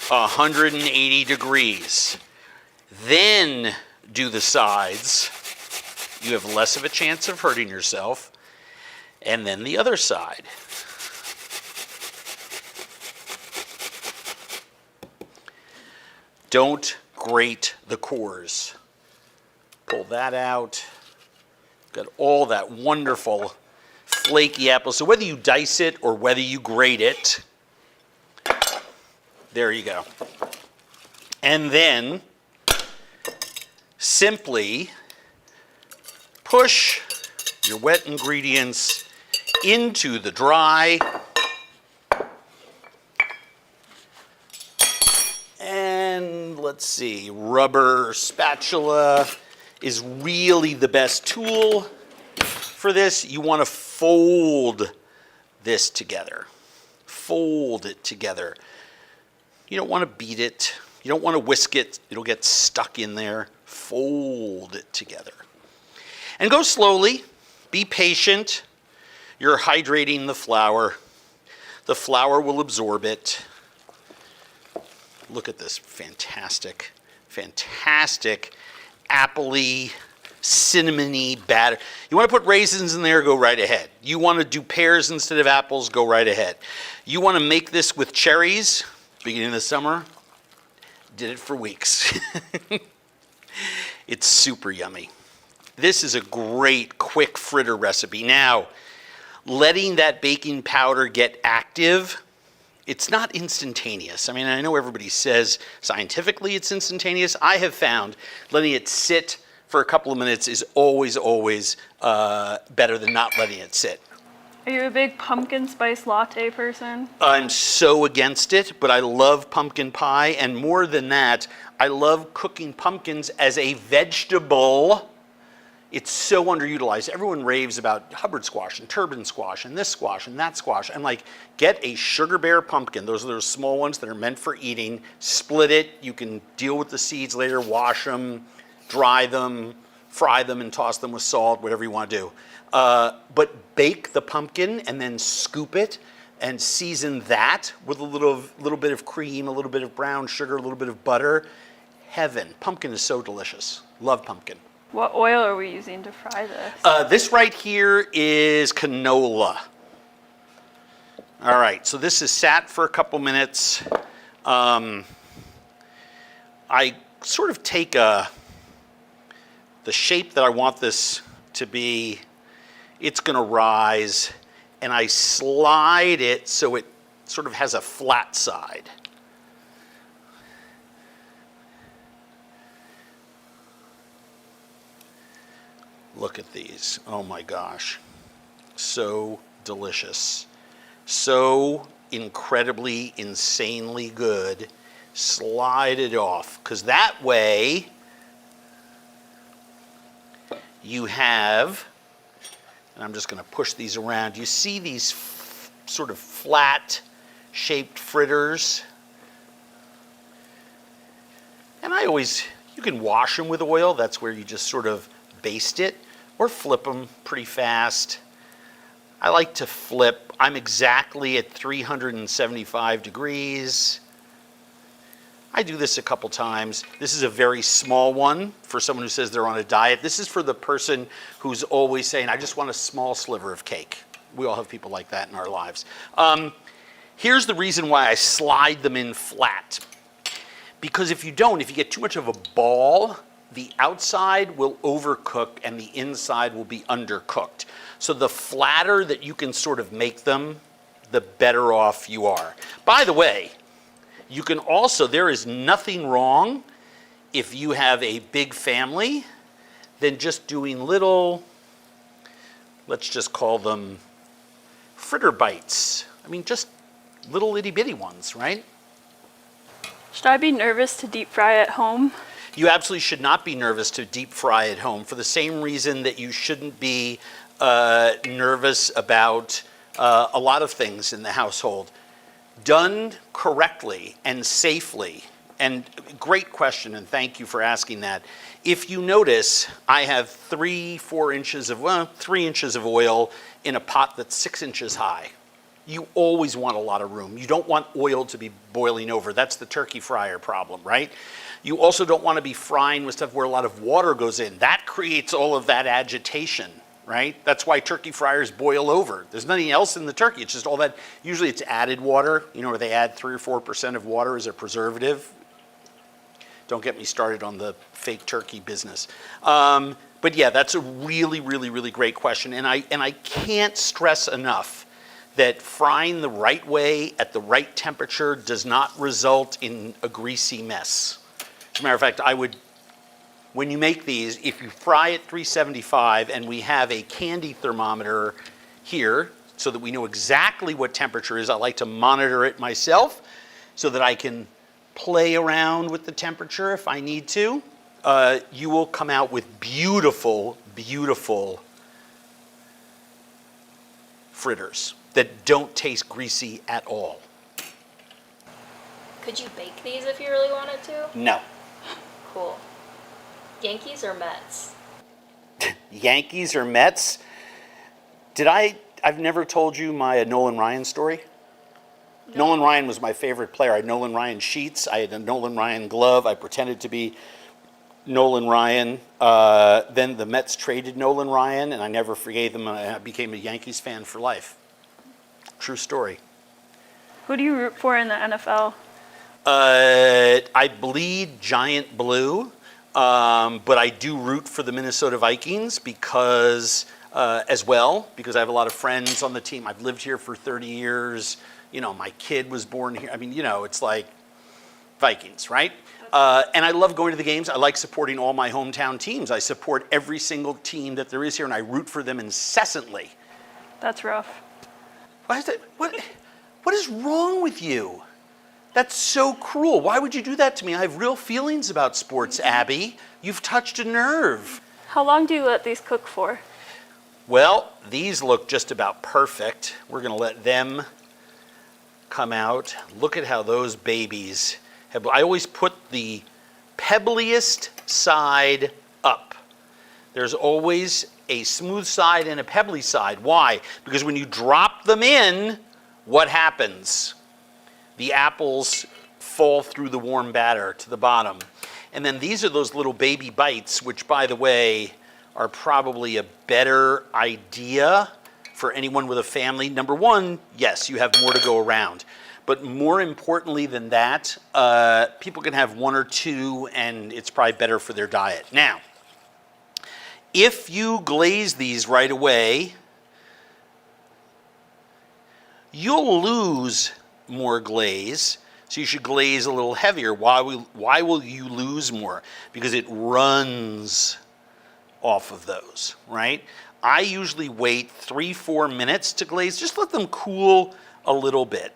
180 degrees. Then do the sides. You have less of a chance of hurting yourself. And then the other side. Don't grate the cores. Pull that out. Got all that wonderful flaky apple. So whether you dice it or whether you grate it, there you go. And then simply push your wet ingredients into the dry. And let's see, rubber spatula is really the best tool for this. You want to fold this together. Fold it together. You don't want to beat it. You don't want to whisk it. It'll get stuck in there. Fold it together. And go slowly. Be patient. You're hydrating the flour. The flour will absorb it. Look at this fantastic, fantastic appley, cinnamony batter. You want to put raisins in there, go right ahead. You want to do pears instead of apples, go right ahead. You want to make this with cherries, beginning of the summer, did it for weeks. It's super yummy. This is a great quick fritter recipe. Now, letting that baking powder get active, it's not instantaneous. I mean, I know everybody says scientifically it's instantaneous. I have found letting it sit for a couple of minutes is always, always better than not letting it sit. Are you a big pumpkin spice latte person? I'm so against it, but I love pumpkin pie. And more than that, I love cooking pumpkins as a vegetable It's so underutilized. Everyone raves about Hubbard squash and turban squash and this squash and that squash. I'm like, get a sugar bear pumpkin. Those are those small ones that are meant for eating. Split it. You can deal with the seeds later, wash them, dry them, fry them, and toss them with salt, whatever you want to do. But bake the pumpkin and then scoop it and season that with a little bit of cream, a little bit of brown sugar, a little bit of butter. Heaven. Pumpkin is so delicious. Love pumpkin. What oil are we using to fry this? This right here is canola. All right, so this is sat for a couple minutes. I sort of take the shape that I want this to be. It's going to rise, and I slide it so it sort of has a flat side. Look at these. Oh my gosh. So delicious. So incredibly, insanely good. Slide it off, because that way you have, and I'm just going to push these around. You see these sort of flat shaped fritters? And you can wash them with oil. That's where you just sort of baste it, or flip them pretty fast. I like to flip. I'm exactly at 375 degrees. I do this a couple times. This is a very small one for someone who says they're on a diet. This is for the person who's always saying, I just want a small sliver of cake. We all have people like that in our lives. Here's the reason why I slide them in flat. Because if you get too much of a ball, the outside will overcook and the inside will be undercooked. So the flatter that you can sort of make them, the better off you are. By the way, you can also, there is nothing wrong if you have a big family than just doing little, let's just call them fritter bites. I mean, just little itty bitty ones, right? Should I be nervous to deep fry at home? You absolutely should not be nervous to deep fry at home for the same reason that you shouldn't be nervous about a lot of things in the household. Done correctly and safely, and great question, and thank you for asking that. If you notice, I have 3 inches of oil in a pot that's 6 inches high. You always want a lot of room. You don't want oil to be boiling over. That's the turkey fryer problem, right? You also don't want to be frying with stuff where a lot of water goes in. That creates all of that agitation, right? That's why turkey fryers boil over. There's nothing else in the turkey. It's just all that. Usually it's added water, where they add 3 or 4% of water as a preservative. Don't get me started on the fake turkey business. But yeah, that's a really, really, really great question. And I can't stress enough that frying the right way at the right temperature does not result in a greasy mess. As a matter of fact, when you make these, if you fry at 375, and we have a candy thermometer here so that we know exactly what temperature is, I like to monitor it myself so that I can play around with the temperature if I need to. You will come out with beautiful, beautiful fritters that don't taste greasy at all. Could you bake these if you really wanted to? No. Cool. Yankees or Mets? Yankees or Mets? I've never told you my Nolan Ryan story? No. Nolan Ryan was my favorite player. I had Nolan Ryan sheets. I had a Nolan Ryan glove. I pretended to be Nolan Ryan. Then the Mets traded Nolan Ryan, and I never forgave them, and I became a Yankees fan for life. True story. Who do you root for in the NFL? I bleed giant blue, but I do root for the Minnesota Vikings because I have a lot of friends on the team. I've lived here for 30 years. My kid was born here. I mean, it's like Vikings, right? And I love going to the games. I like supporting all my hometown teams. I support every single team that there is here, and I root for them incessantly. That's rough. Why is that? What is wrong with you? That's so cruel. Why would you do that to me? I have real feelings about sports, Abby. You've touched a nerve. How long do you let these cook for? Well, these look just about perfect. We're gonna let them come out. Look at how those babies have, I always put the pebbliest side up. There's always a smooth side and a pebbly side. Why? Because when you drop them in, what happens? The apples fall through the warm batter to the bottom. And then these are those little baby bites, which, by the way, are probably a better idea for anyone with a family. Number one, yes, you have more to go around. But more importantly than that, people can have one or two, and it's probably better for their diet. Now, if you glaze these right away, you'll lose more glaze. So you should glaze a little heavier. Why will you lose more? Because it runs off of those, right? I usually wait 3-4 minutes to glaze. Just let them cool a little bit.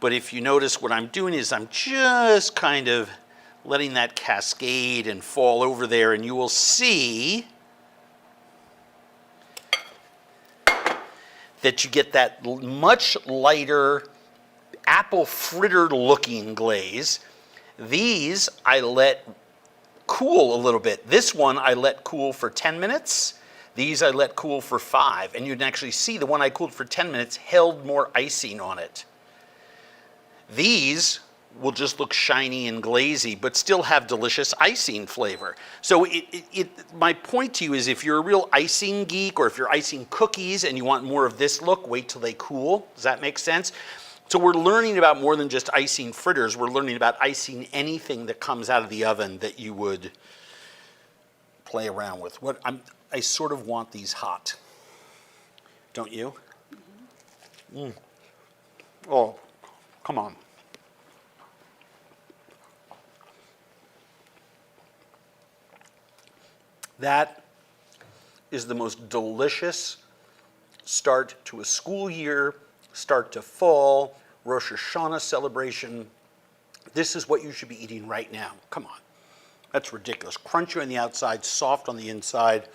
But if you notice, what I'm doing is I'm just kind of letting that cascade and fall over there, and you will see that you get that much lighter apple fritter looking glaze. These I let cool a little bit. This one I let cool for 10 minutes. These I let cool for 5. And you can actually see the one I cooled for 10 minutes held more icing on it. These will just look shiny and glazy, but still have delicious icing flavor. So my point to you is, if you're a real icing geek, or if you're icing cookies and you want more of this look, wait till they cool. Does that make sense? So we're learning about more than just icing fritters. We're learning about icing anything that comes out of the oven that you would play around with. I sort of want these hot. Don't you? Mm. Oh, come on. That is the most delicious start to a school year, start to fall, Rosh Hashanah celebration. This is what you should be eating right now. Come on. That's ridiculous. Crunchy on the outside, soft on the inside,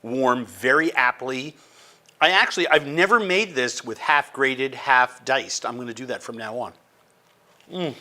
warm, very aptly. I've never made this with half grated, half diced. I'm going to do that from now on.